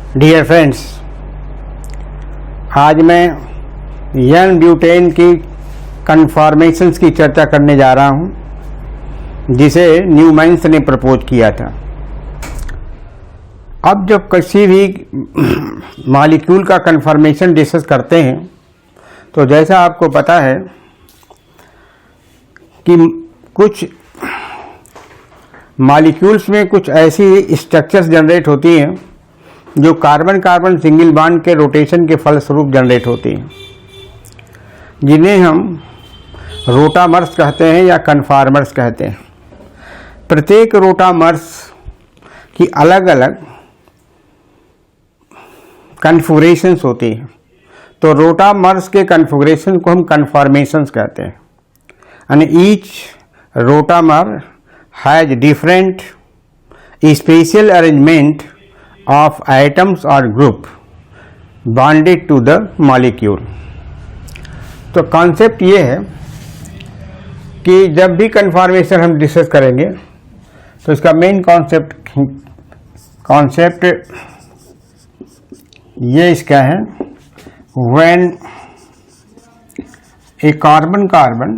Dear friends, आज मैं N butane की कन्फॉर्मेशंस की चर्चा करने जा रहा हूं, जिसे न्यूमैन्स ने प्रपोज किया था। अब जब किसी भी मॉलिक्यूल का कन्फॉर्मेशन डिस्कस करते हैं तो जैसा आपको पता है कि कुछ मॉलिक्यूल्स में कुछ ऐसी स्ट्रक्चर्स जनरेट होती हैं जो कार्बन कार्बन सिंगल बॉन्ड के रोटेशन के फलस्वरूप जनरेट होती हैं, जिन्हें हम रोटामर्स कहते हैं या कन्फॉर्मर्स कहते हैं। प्रत्येक रोटामर्स की अलग अलग कन्फिगरेशंस होती हैं, तो रोटामर्स के कन्फिगरेशन को हम कन्फॉर्मेशंस कहते हैं। And each rotamer has different special arrangement of atoms or group bonded to the molecule। तो कॉन्सेप्ट ये है कि जब भी कन्फॉर्मेशन हम डिस्कस करेंगे तो इसका मेन कॉन्सेप्ट ये इसका है, when A carbon carbon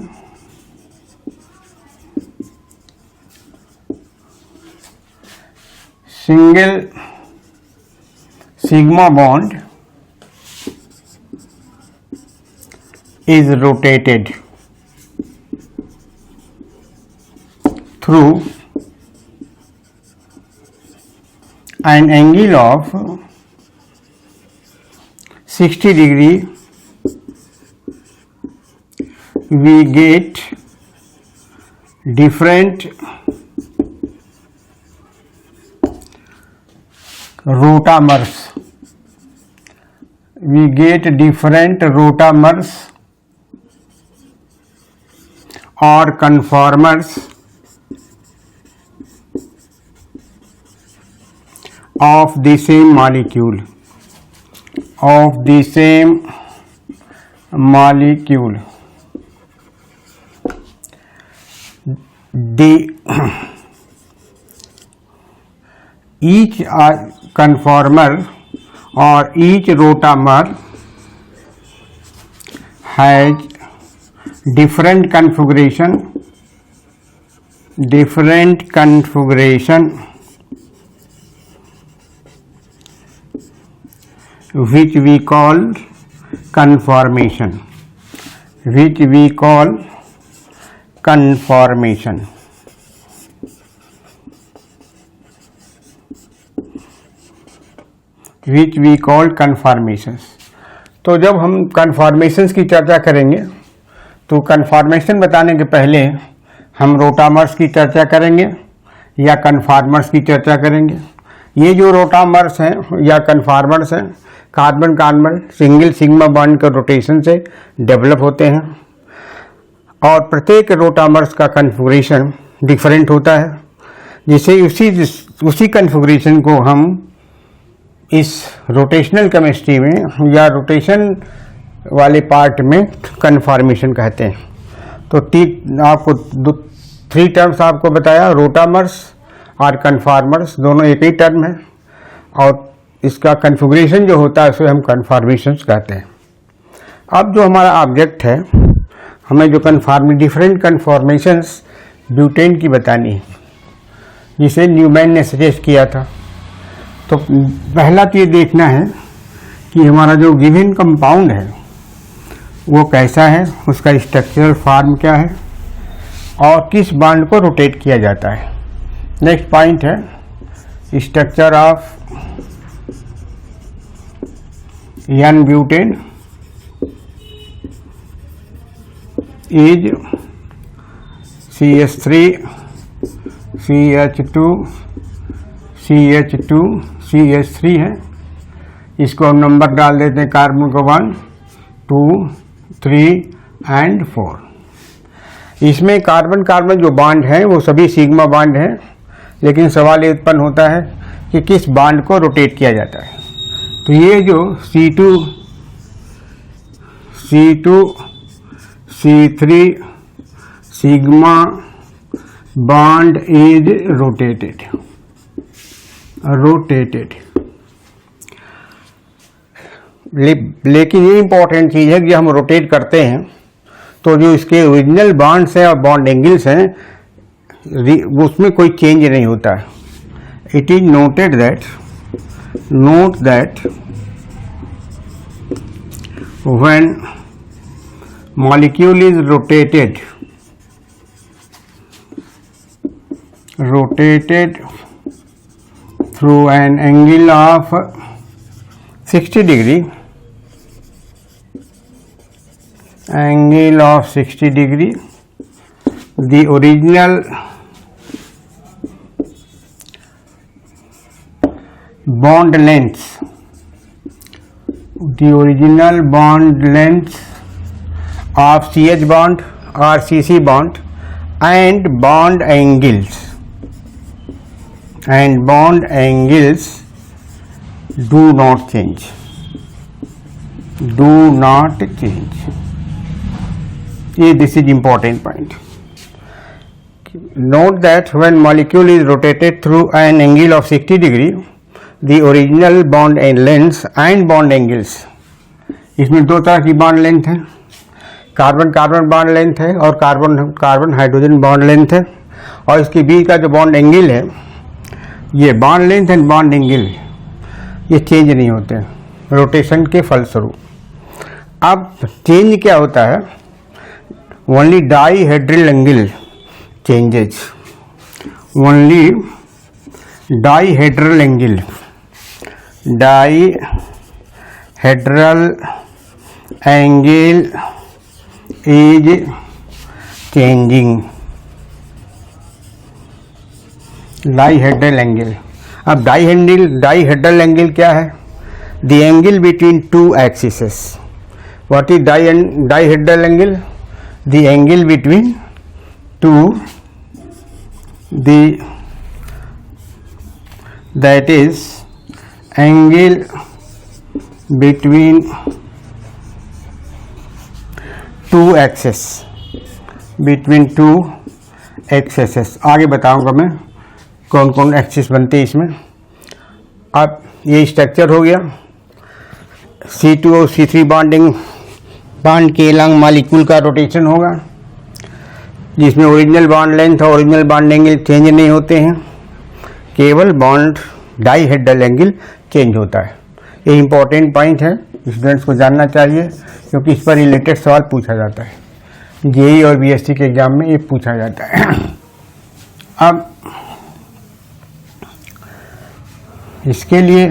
single sigma bond is rotated through an angle of 60 degree, we get different rotamers. We get different rotamers or conformers of the same molecule, each conformer or each rotamer has different configuration which we call conformation, which we call conformations। तो जब हम कन्फॉर्मेशंस की चर्चा करेंगे तो conformation बताने के पहले हम रोटामर्स की चर्चा करेंगे या कन्फॉर्मर्स की चर्चा करेंगे। ये जो रोटामर्स हैं या कन्फॉर्मर्स हैं, carbon carbon single sigma bond के रोटेशन से डेवलप होते हैं और प्रत्येक रोटामर्स का कन्फिगरेशन डिफरेंट होता है, जिसे उसी कन्फिगरेशन को हम इस रोटेशनल केमिस्ट्री में या रोटेशन वाले पार्ट में कन्फॉर्मेशन कहते हैं। तो आपको 3 टर्म्स आपको बताया, रोटामर्स और कन्फॉर्मर्स, दोनों एक ही टर्म है और इसका कन्फिगरेशन जो होता है उसे हम कन्फॉर्मेशंस कहते हैं। अब जो हमारा ऑब्जेक्ट है, हमें जो डिफरेंट कन्फॉर्मेशंस ब्यूटेन की बतानी है, जिसे न्यूमैन ने सजेस्ट किया था। तो पहला तो ये देखना है कि हमारा जो गिवन कंपाउंड है वो कैसा है, उसका स्ट्रक्चरल फॉर्म क्या है और किस बॉन्ड को रोटेट किया जाता है। नेक्स्ट पॉइंट है structure of n butane is CH3 CH2 CH2 CH3 है। इसको हम नंबर डाल देते हैं कार्बन को 1 2 3 एंड 4। इसमें कार्बन कार्बन जो बॉन्ड है वो सभी सिग्मा बॉन्ड है, लेकिन सवाल ये उत्पन्न होता है कि किस बॉन्ड को रोटेट किया जाता है। तो ये जो C2 C3 sigma bond is rotated. लेकिन ये इंपॉर्टेंट चीज़ है कि हम रोटेट करते हैं तो जो इसके ओरिजिनल बॉन्ड्स हैं और बॉन्ड एंगल्स हैं उसमें कोई चेंज नहीं होता है. It is note that when molecule is rotated through an angle of 60 degree, the original bond length of CH bond or CC bond and bond angles do not change. This is important point. Note that when molecule is rotated through an angle of 60 degree, the original bond and lengths and bond angles, इसमें दो तरह की bond length है, carbon carbon bond length है और carbon hydrogen bond length है, और इसके बीच का जो बॉन्ड एंगल है, ये bond length and bond angle ये चेंज नहीं होते रोटेशन के फलस्वरूप. अब चेंज क्या होता है? Only dihedral angle changes. Only dihedral angle is changing. Dihedral angle. अब डाईहेड्रल एंगल क्या है? The angle between two axis. What is dihedral angle? The angle between two that is angle between two axes. आगे बताऊंगा मैं कौन कौन axis बनते हैं इसमें. अब ये स्ट्रक्चर हो गया. C2 और C3 बॉन्ड के लंग मॉलिक्यूल का रोटेशन होगा, जिसमें ओरिजिनल बॉन्ड लेंथ और ओरिजिनल बॉन्ड एंगल चेंज नहीं होते हैं, केवल बॉन्ड डाईहेड्रल एंगल चेंज होता है. ये इंपॉर्टेंट पॉइंट है, स्टूडेंट्स को जानना चाहिए, क्योंकि इस पर रिलेटेड सवाल पूछा जाता है. जेईई और बीएससी के एग्जाम में ये पूछा जाता है. अब इसके लिए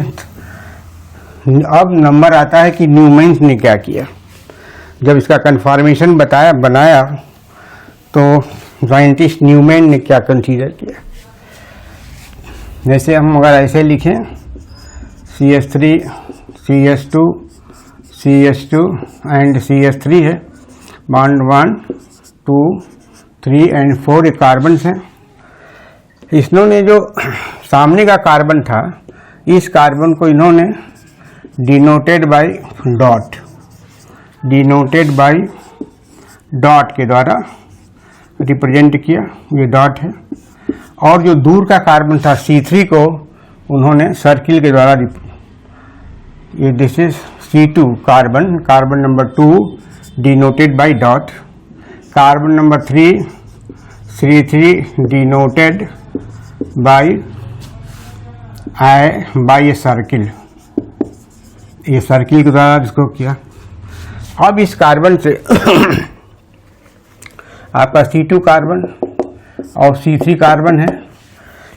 अब नंबर आता है कि न्यूमैन्स ने क्या किया. जब इसका कन्फॉर्मेशन बनाया तो साइंटिस्ट न्यूमैन ने क्या कंसीडर किया. जैसे हम अगर ऐसे लिखें CH3 CH2 CH2 and CH3 है, बॉन्ड 1 2 3 एंड 4 ये कार्बन हैं. इन्होंने जो सामने का कार्बन था, इस कार्बन को इन्होंने डिनोटेड बाय डॉट के द्वारा रिप्रेजेंट किया. ये डॉट है. और जो दूर का कार्बन था C3 को उन्होंने सर्किल के द्वारा, ये this is C2 carbon number 2 denoted by dot, carbon number 3 C3 denoted by a circle. ये सर्किल के द्वारा इसको किया. अब इस कार्बन से आपका C2 कार्बन और C3 कार्बन है.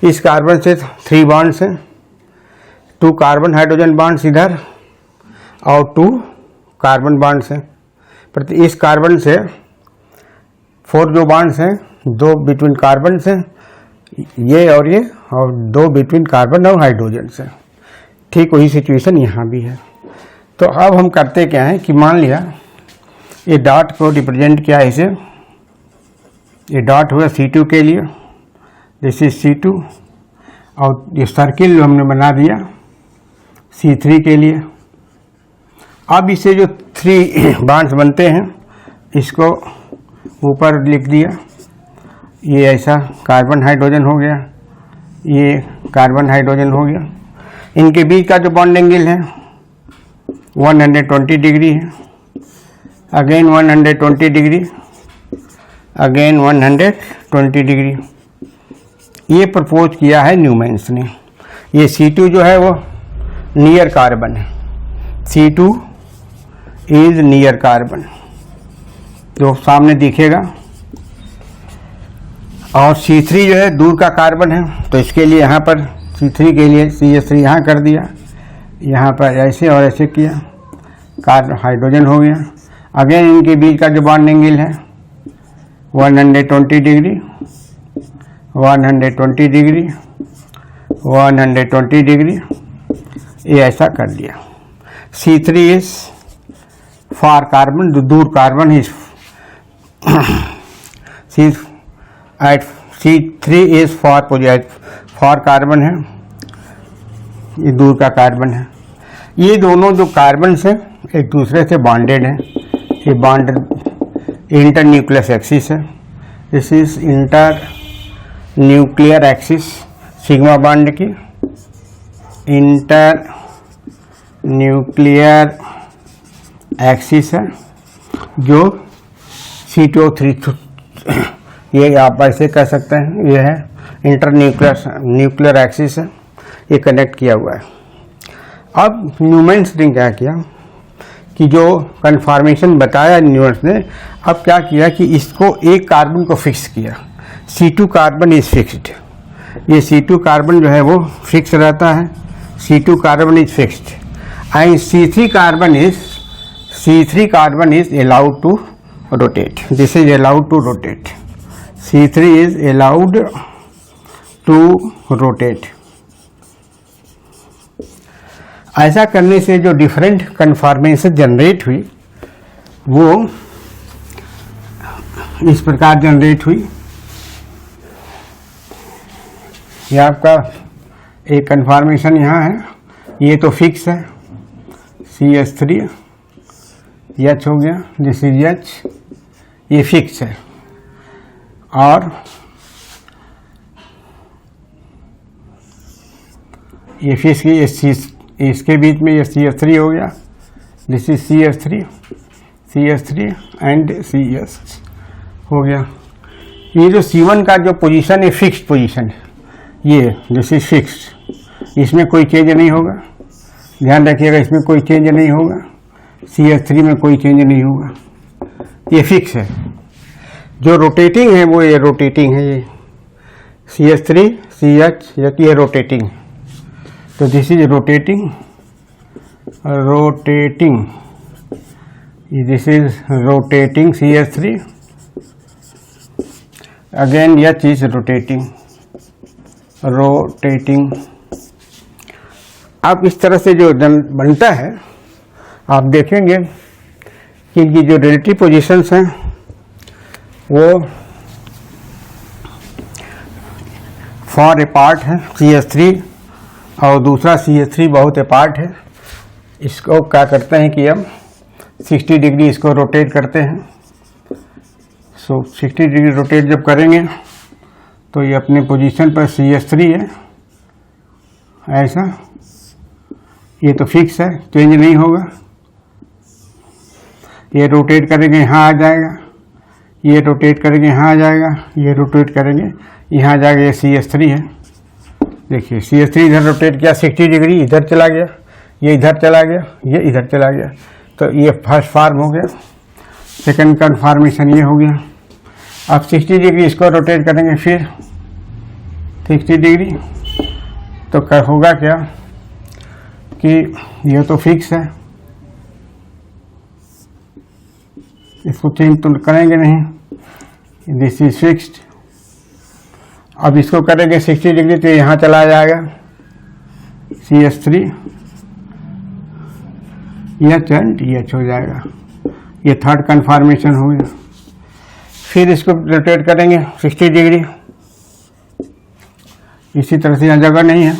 इस कार्बन से 3 बॉन्ड्स हैं, 2 कार्बन हाइड्रोजन बॉन्ड्स इधर और 2 कार्बन बॉन्ड्स हैं. इस कार्बन से 4 जो बॉन्ड्स हैं, 2 बिटवीन कार्बन से ये और 2 बिटवीन कार्बन और हाइड्रोजन से. ठीक वही सिचुएशन यहाँ भी है. तो अब हम करते क्या हैं कि मान लिया ये डॉट को रिप्रेजेंट किया इसे, ये डॉट हुआ C2 के लिए, दिस इज C2, और ये सर्किल हमने बना दिया C3 के लिए. अब इससे जो 3 बॉन्ड्स बनते हैं इसको ऊपर लिख दिया. ये ऐसा कार्बन हाइड्रोजन हो गया, ये कार्बन हाइड्रोजन हो गया. इनके बीच का जो बॉन्ड एंगल है 120 डिग्री है, अगेन 120 डिग्री, अगेन 120 डिग्री। ये प्रपोज किया है न्यूमैन्स ने। ये C2 जो है वो नियर कार्बन है, C2 इज नियर कार्बन, जो सामने दिखेगा, और C3 जो है दूर का कार्बन है। तो इसके लिए यहाँ पर C3 के लिए CH3 यहाँ कर दिया, यहाँ पर ऐसे और ऐसे किया, कार्बन हाइड्रोजन हो गया। अगेन इनके बीच का जो बॉन्ड एंगल है 120 डिग्री, 120 डिग्री, 120 डिग्री, ये ऐसा कर दिया। C3 इज फॉर कार्बन, जो दूर कार्बन है, C3 इज फॉर कार्बन है, ये दूर का कार्बन है। ये दोनों जो कार्बन से एक दूसरे से बॉन्डेड हैं, ये बॉन्ड इंटर न्यूक्लियस एक्सिस है, this is inter nuclear axis, sigma bond की इंटर न्यूक्लियर एक्सिस है, जो C2O3, ये आप ऐसे कह सकते हैं, ये है इंटर न्यूक्लियर एक्सिस है, ये कनेक्ट किया हुआ है। अब न्यूमैन्स ने क्या किया कि जो कन्फॉर्मेशन बताया न्यूमैन्स ने, अब क्या किया कि इसको एक कार्बन को फिक्स किया, C2 कार्बन इज फिक्स्ड। ये C2 कार्बन जो है वो फिक्स रहता है, C2 carbon is fixed, and C3 carbon is allowed to rotate. This is allowed to rotate. C3 is allowed to rotate. ऐसा करने से जो डिफरेंट कन्फॉर्मेशन जनरेट हुई वो इस प्रकार जनरेट हुई। यह आपका एक कन्फॉर्मेशन यहाँ है, ये तो फिक्स है, CH3 H हो गया, दिस इज H, ये फिक्स है, और ये फिक्स की इसके बीच में ये CH3 हो गया, this is CH3 and CS हो गया। ये जो C1 का जो पोजीशन है फिक्स्ड पोजीशन है, ये दिस इज फिक्स्ड, इसमें कोई चेंज नहीं होगा, ध्यान रखिएगा, इसमें कोई चेंज नहीं होगा, CH3 में कोई चेंज नहीं होगा, ये फिक्स है। जो रोटेटिंग है वो ये रोटेटिंग है, ये CH3 CH ये रोटेटिंग है, तो this is rotating, this is rotating CH3, again H is rotating. अब इस तरह से जो बनता है, आप देखेंगे कि ये जो रिलेटिव पोजीशंस हैं वो फॉर अपार्ट है, CH3 और दूसरा CH3 बहुत अपार्ट है। इसको क्या करते हैं कि हम 60 डिग्री इसको रोटेट करते हैं। सो 60 डिग्री रोटेट जब करेंगे तो ये अपने पोजीशन पर CH3 है, ऐसा, ये तो फिक्स है, चेंज नहीं होगा। ये रोटेट करेंगे यहाँ आ जाएगा, ये रोटेट करेंगे यहाँ आ जाएगा, ये रोटेट करेंगे यहाँ आ जाएगा, ये CH3 है। देखिए CH3 इधर रोटेट किया 60 डिग्री, इधर चला गया, ये इधर चला गया, ये इधर चला गया, तो ये फर्स्ट फॉर्म हो गया। सेकंड कन्फॉर्मेशन ये हो गया। अब 60 डिग्री इसको रोटेट करेंगे, फिर 60 डिग्री, तो होगा क्या कि ये तो फिक्स है, इसको चेंज तो करेंगे नहीं, दिस इज फिक्स्ड। अब इसको करेंगे 60 डिग्री, तो यहाँ चला जाएगा CH3 H एंड H हो जाएगा, ये थर्ड कन्फॉर्मेशन हो गया। फिर इसको रोटेट करेंगे 60 डिग्री, इसी तरह से यहाँ जगह नहीं है,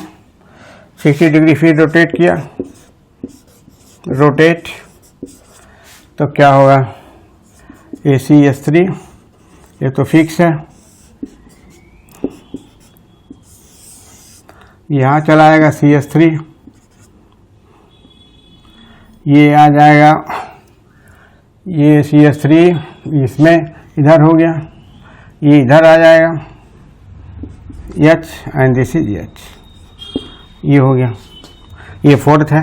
60 डिग्री फिर रोटेट किया, रोटेट, तो क्या होगा, ये CH3 ये तो फिक्स है, यहाँ चला आएगा CH3, ये आ जाएगा, ये CH3 इसमें इधर हो गया, ये इधर आ जाएगा H and this is H, ये हो गया। ये फोर्थ है,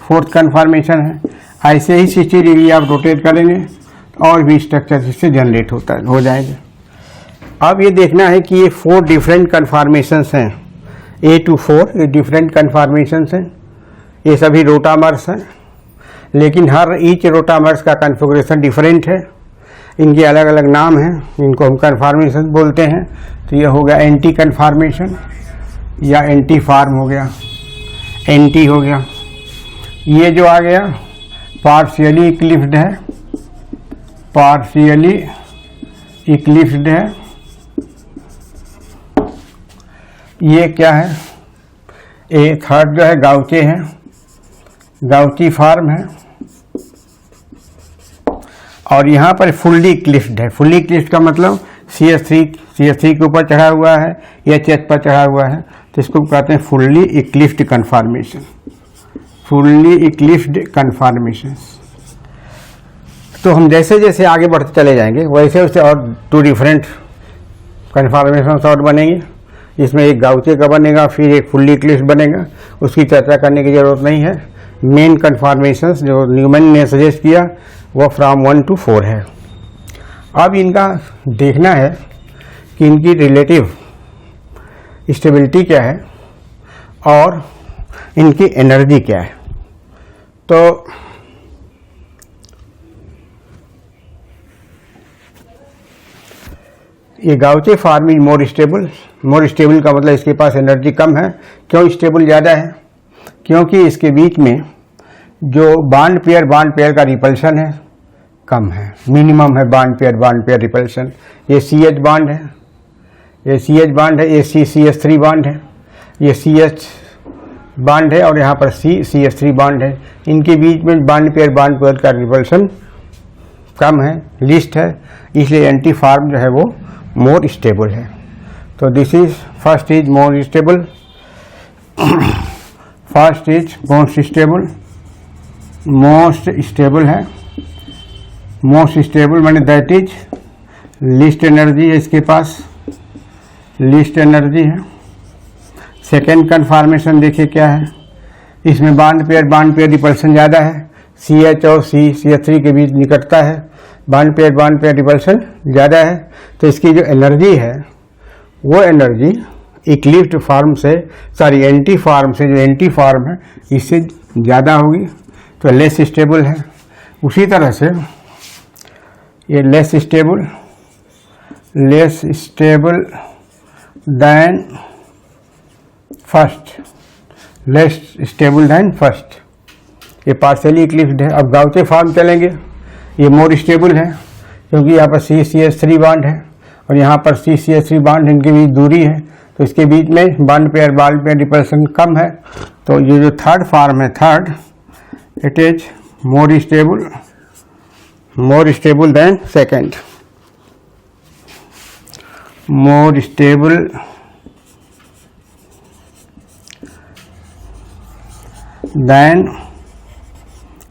फोर्थ कन्फर्मेशन है। ऐसे ही 60 डिग्री आप रोटेट करेंगे और भी स्ट्रक्चर इससे जनरेट हो जाएगा। अब ये देखना है कि ये 4 डिफरेंट कन्फर्मेशंस हैं, A to 4 ये डिफरेंट कन्फर्मेशंस हैं। ये सभी रोटामर्स हैं, लेकिन हर ईच रोटामर्स का कन्फिगरेशन डिफरेंट है, इनके अलग अलग नाम हैं, इनको हम कन्फर्मेशन बोलते हैं। तो ये हो गया एंटी कन्फर्मेशन या एंटी फार्म हो गया, एंटी हो गया। ये जो आ गया पार्शियली इक्लिप्स्ड है, पार्शियली इक्लिप्स्ड है। ये क्या है, ए थर्ड जो है गाउचे है, गाउची फार्म है। और यहाँ पर फुल्ली इक्लिप्स्ड है। फुल्ली इक्लिप्स्ड का मतलब CH3 के ऊपर चढ़ा हुआ है, HH पर चढ़ा हुआ है, तो इसको कहते हैं fully eclipsed conformation, fully eclipsed conformation. तो हम जैसे जैसे आगे बढ़ते चले जाएंगे वैसे वैसे और 2 डिफरेंट कन्फर्मेशन और बनेंगे। इसमें एक गाउचे का बनेगा, फिर एक फुल्ली इक्लिप्स्ड बनेगा, उसकी चर्चा करने की ज़रूरत नहीं है। मेन कन्फर्मेशंस जो न्यूमैन ने सजेस्ट किया वो फ्रॉम 1 to 4 है। अब इनका देखना है कि इनकी रिलेटिव स्टेबिलिटी क्या है और इनकी एनर्जी क्या है। तो ये gauche form is more stable. More stable का मतलब इसके पास एनर्जी कम है। क्यों स्टेबल ज़्यादा है? क्योंकि इसके बीच में जो बॉन्ड पेयर का रिपल्शन है कम है, मिनिमम है बॉन्ड पेयर रिपल्शन। ये CH बॉन्ड है, ये CH बॉन्ड है, ये CH3 बॉन्ड है, ये CH बॉन्ड है और यहाँ पर CH3 बॉन्ड है। इनके बीच में बॉन्ड पेयर का रिपल्शन कम है, लिस्ट है, इसलिए एंटी फार्म जो है वो मोर स्टेबल है। तो this is first is more stable, first is most stable, most stable है। मोस्ट स्टेबल माने दैट इज लिस्ट एनर्जी है इसके पास, लिस्ट एनर्जी है। सेकेंड कन्फर्मेशन देखिए क्या है, इसमें बॉन्ड पेयर रिपल्सन ज़्यादा है, CH और CH3 के बीच निकटता है, बॉन्ड पेयर रिपल्सन ज़्यादा है। तो इसकी जो एनर्जी है वो एनर्जी इक्लिप्स्ड फार्म से, सॉरी एंटी फार्म से, जो एंटी फार्म है इससे ज़्यादा होगी, तो लेस स्टेबल है। उसी तरह से ये less stable then first, less stable then first. ये पार्शियली इक्लिप्स्ड है। अब गाउचे फार्म चलेंगे, ये मोर स्टेबल है क्योंकि यहाँ पर CH3 बॉन्ड है और यहाँ पर CH3 बॉन्ड, इनके बीच दूरी है, तो इसके बीच में बॉन्ड पेयर रिपल्सन कम है। तो ये जो थर्ड फार्म है, third, it is more stable then second, more stable then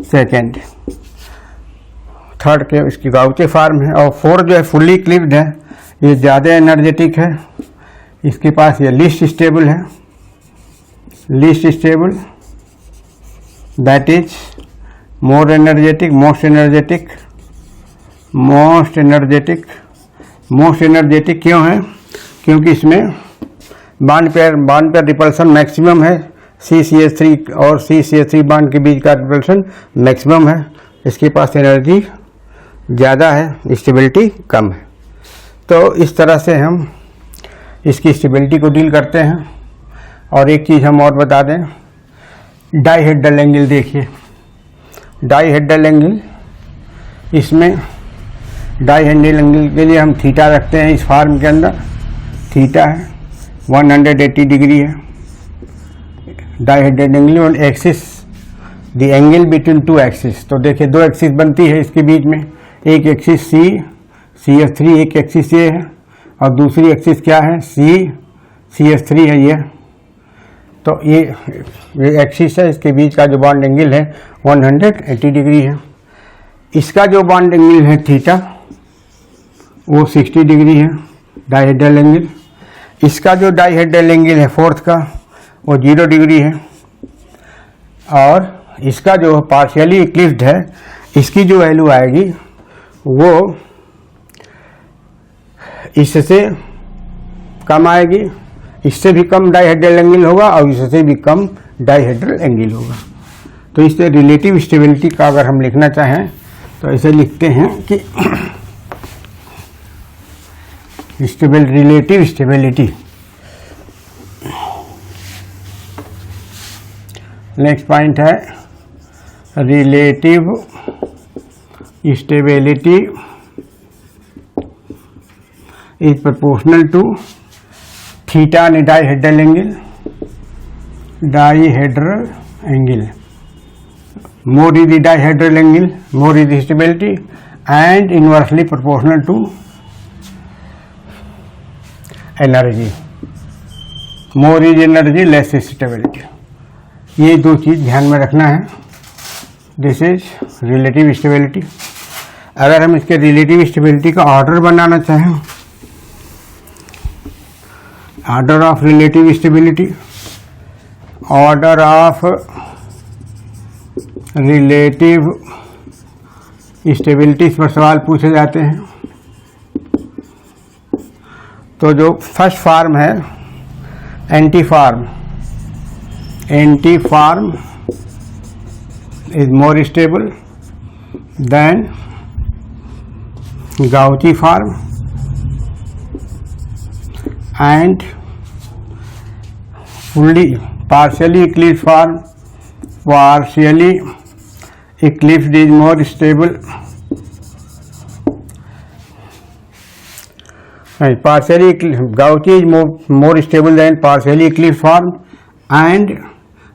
second. Third के इसकी गाउचे फार्म है। और फोर्थ जो है फुल्ली इक्लिप्स्ड है, ये ज़्यादा एनर्जेटिक है, इसके पास ये लीस्ट स्टेबल है, least stable that is more energetic, most energetic, most energetic. Most energetic क्यों है? क्योंकि इसमें बॉन्ड पेयर रिपल्सन मैक्सिमम है, CH3 और CH3 बॉन्ड के बीच का रिपल्सन मैक्सिमम है, इसके पास एनर्जी ज़्यादा है, स्टेबिलिटी कम है। तो इस तरह से हम इसकी स्टेबिलिटी को डील करते हैं। और एक चीज़ हम और बता दें, डाइहेड्रल एंगल देखिए, डाइहेड्रल एंगल, इसमें डाइहेड्रल एंगल के लिए हम थीटा रखते हैं। इस फार्म के अंदर थीटा है 180 डिग्री है dihedral angle on axis, the angle between 2 axis. तो देखिए 2 एक्सिस बनती है इसके बीच में, एक एक्सिस CH3, एक एक्सिस ये है और दूसरी एक्सिस क्या है, CH3 है ये। तो ये एक्सिस है, इसके बीच का जो बॉन्ड एंगल है 180 डिग्री है। इसका जो बॉन्ड एंगल है थीटा वो 60 डिग्री है, डाइहेड्रल एंगल। इसका जो डाइहेड्रल एंगल है फोर्थ का वो 0 डिग्री है। और इसका जो पार्शियली इक्लिप्स्ड है इसकी जो वैल्यू आएगी वो इससे कम आएगी, इससे भी कम डाइहेड्रल एंगल होगा और इससे भी कम डाइहेड्रल एंगल होगा। तो इससे रिलेटिव स्टेबिलिटी का अगर हम लिखना चाहें तो ऐसे लिखते हैं कि रिलेटिव स्टेबिलिटी। नेक्स्ट पॉइंट है relative stability is proportional to theta and dihedral angle. More is the dihedral angle, more is the stability, and inversely proportional to energy. More is energy, less is stability. ये दो चीज़ ध्यान में रखना है। This is relative stability. अगर हम इसके relative stability का ऑर्डर बनाना चाहें, order of relative stability, order of relative stability पर सवाल पूछे जाते हैं। तो जो फर्स्ट फॉर्म है anti form is more stable than gauche form and fully partially eclipsed form, partially eclipsed is more stable. Partially Gauchi is more stable than partially eclipsed form, and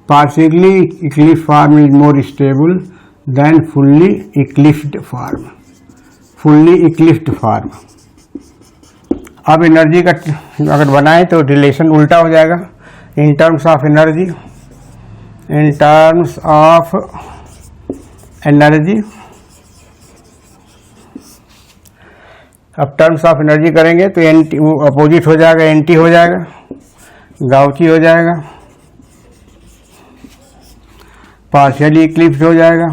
partially eclipsed form is more stable than fully eclipsed form. अब energy का अगर बनाए तो relation उल्टा हो जाएगा। In terms of energy, अब terms of energy करेंगे तो एंटी वो अपोजिट हो जाएगा, एंटी हो जाएगा, गाउची हो जाएगा, पार्शियली इक्लिप्स्ड हो जाएगा,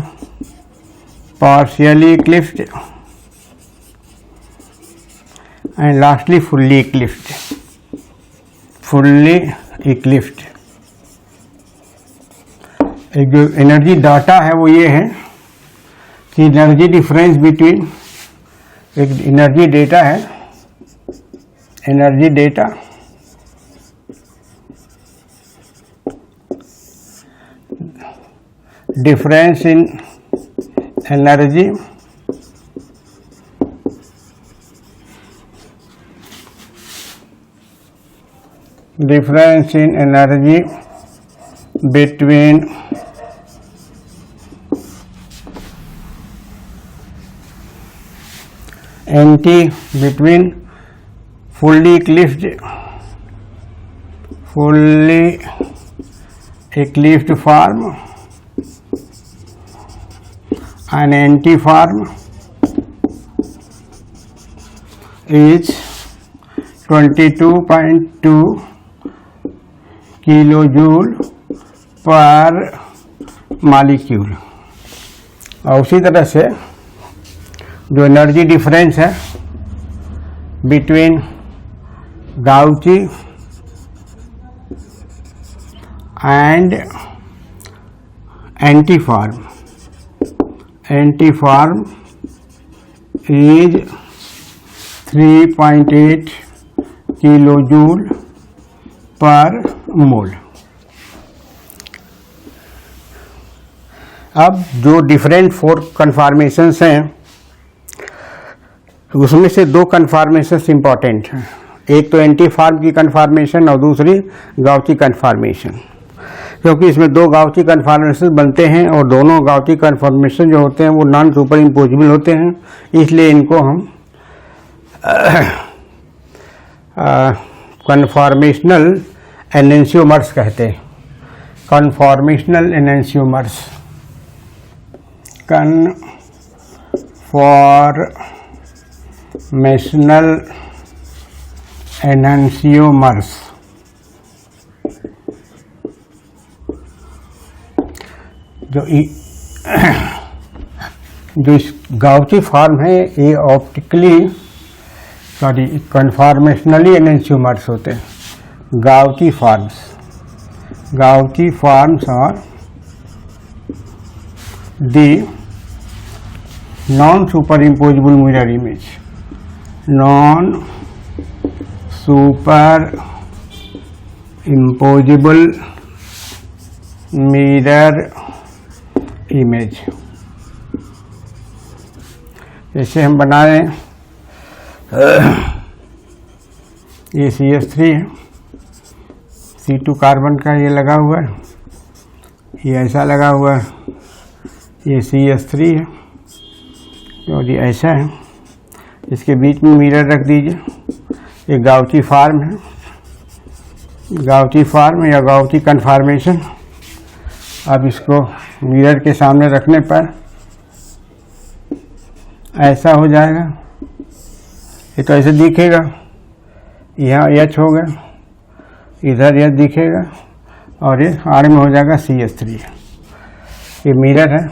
partially eclipsed and lastly fully eclipsed. एक जो एनर्जी डाटा है वो ये है कि एनर्जी डिफरेंस बिटवीन, एक एनर्जी डेटा है, energy data difference in energy between fully eclipsed form and anti form is 22.2 kilo joule per molecule. और उसी तरह से जो एनर्जी डिफरेंस है between gauche and anti form is 3.8 kilo joule per mole. अब जो different 4 कन्फॉर्मेशंस हैं उसमें से 2 कन्फॉर्मेशंस इंपॉर्टेंट हैं। एक तो एंटी फॉर्म की कन्फॉर्मेशन और दूसरी गाउची कन्फॉर्मेशन, क्योंकि इसमें 2 गाउची कन्फॉर्मेशन बनते हैं और दोनों गाउची कन्फॉर्मेशन जो होते हैं वो नॉन सुपर इम्पोजिबल होते हैं, इसलिए इनको हम कन्फॉर्मेशनल एनेंशियोमर्स कहते हैं। conformational enantiomers, conformational enantiomers, जो इस गाउची फॉर्म है ये ऑप्टिकली कन्फॉर्मेशनली एनेंशियोमर्स होते हैं. Gauche forms are the non superimposable mirror image, non superimposable mirror image. जैसे हम बना रहे हैं ये CH3 है, C2 कार्बन का ये लगा हुआ है, ये ऐसा लगा हुआ है, ये CH3 है और ये ऐसा है. इसके बीच में मिरर रख दीजिए. ये गाउची फॉर्म है, गाउची फॉर्म या गाउची कन्फॉर्मेशन. अब इसको मिरर के सामने रखने पर ऐसा हो जाएगा. ये तो ऐसे दिखेगा, यहाँ H होगा, इधर H दिखेगा और ये आड़ में हो जाएगा CH3. ये मिरर है.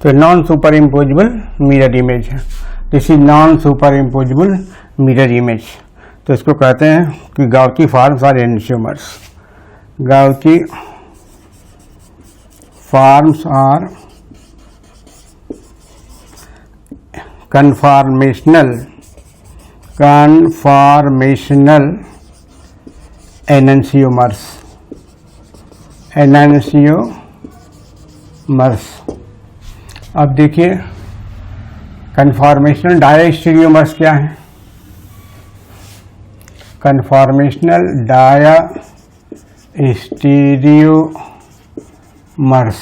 तो non superimposable mirror image है. This is non superimposable mirror image. तो इसको कहते हैं कि gauche forms are enantiomers. Gauche forms are conformational enantiomers. अब देखिए कन्फॉर्मेशनल डायास्टीरियोमर्स क्या है. कन्फॉर्मेशनल डायास्टीरियोमर्स,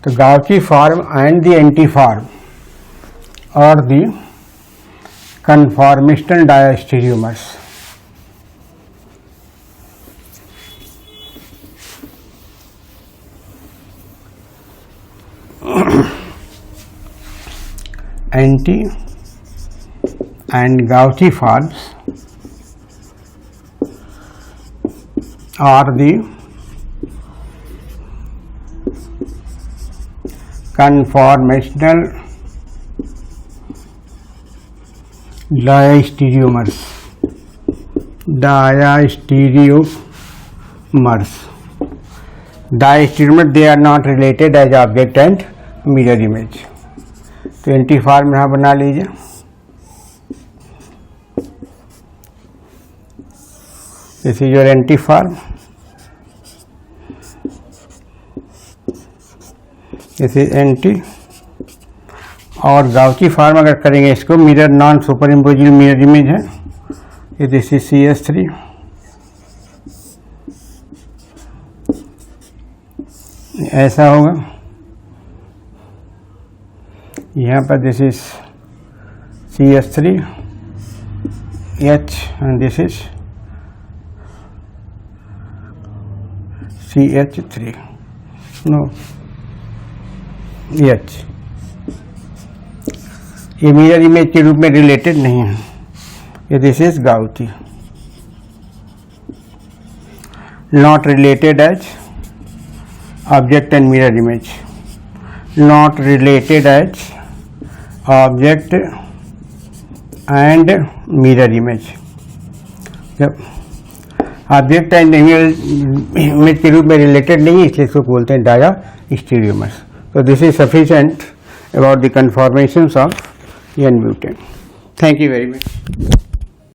तो gauche form and the anti form or the conformational diastereomers. Anti and Gauchi forms are the conformational diastereomers. Diastereomers, they are not related as object and mirror image. तो anti form यहाँ बना लीजिए. This is your anti form. This is anti. और gauche form अगर करेंगे इसको, mirror non superimposable mirror image है. ये दिस इज CH3. ऐसा होगा. यहाँ पर this is CH3 H and this is CH3. No, H. ये मिरर इमेज के रूप में रिलेटेड नहीं है. ये this is gauche. Not related as object and mirror image. Not related as object and mirror image. जब ऑब्जेक्ट एंड मिरर इमेज के रूप में रिलेटेड नहीं है, इसलिए इसको बोलते हैं डायास्टीरियोमर्स. So this is sufficient about the conformations of N-butane. Thank you very much.